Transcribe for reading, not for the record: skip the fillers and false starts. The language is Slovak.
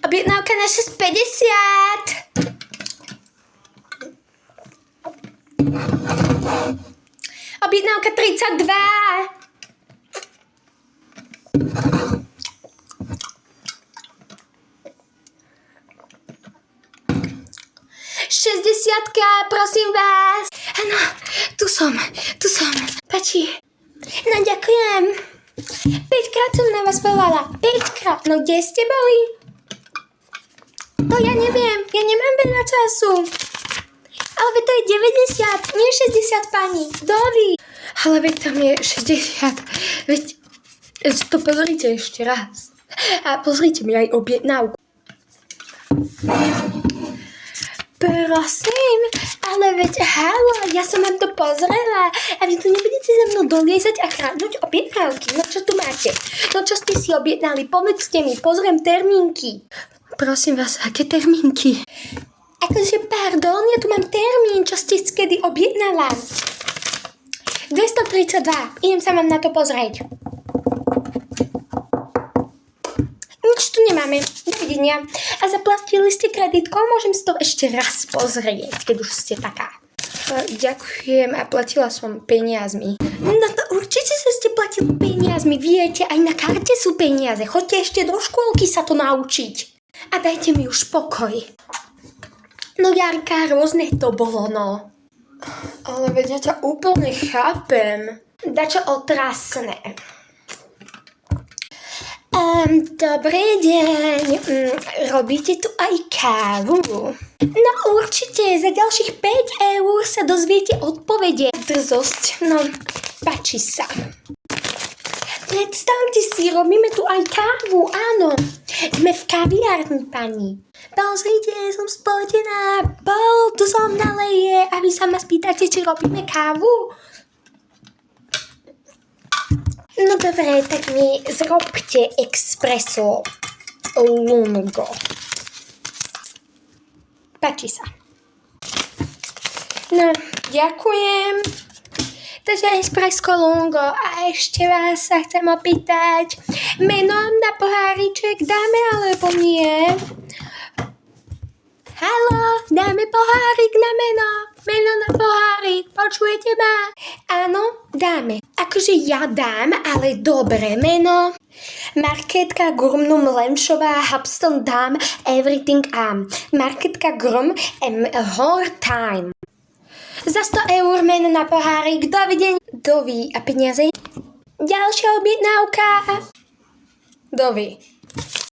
Objednávka na 6,50. Objednávka 32. Šesťdesiatka, prosím vás. Áno, tu som. Páči. No ďakujem. 5-krát som na vás volala. 5-krát. No kde ste boli? To ja neviem. Ja nemám veľa času. Ale veď to je 90, nie 60, pani. Dovi. Ale veď tam je 60. Veď to pozrite ešte raz. A pozrite mi aj objednávku. Prosím, ale veď halo, ja som vám to pozrela a vy tu nebudete za mnou doliezať a kradnúť objednávky. No čo tu máte? No čo ste si objednali? Povedzte mi, pozriem termínky. Prosím vás, aké termínky? Akože pardon, ja tu mám termín, čo ste kedy objednala. 232, idem sa vám na to pozrieť. Nič tu nemáme. Dovidenia. A zaplatili ste kreditkou? Môžem si to ešte raz pozrieť, keď už ste taká. Ďakujem a platila som peniazmi. No to určite ste platili peniazmi. Viete, aj na karte sú peniaze. Choďte ešte do škôlky sa to naučiť. A dajte mi už pokoj. No Jarka, rôzne to bolo, no. Ale veď ja ťa úplne chápem. Dačo otrasné. Dobrý deň. Robíte tu aj kávu? No určite, za ďalších 5 eur sa dozviete odpovede. Drzosť, no, páči sa. Predstavte si, robíme tu aj kávu, áno. Sme v kaviárni, pani. Pozrite, som spotená. Tu som naleje a vy sa ma spýtate, či robíme kávu? No dobre, tak mi zrobte espresso lungo. Páči sa. No, ďakujem. Takže espresso lungo. A ešte vás sa chcem opýtať. Meno na poháriček dáme alebo nie? Haló, dáme pohárik na meno. Meno na pohárik, počujete ma? Áno, dáme. Akože ja dám, ale dobré meno. Marketka Gurmnum Lemšová Hubston dám everything am. Marketka Gurm whole time. Za 100 eur meno na pohárik. Dovidenia. Dovi a peniaze. Ďalšia objednávka. Dovi.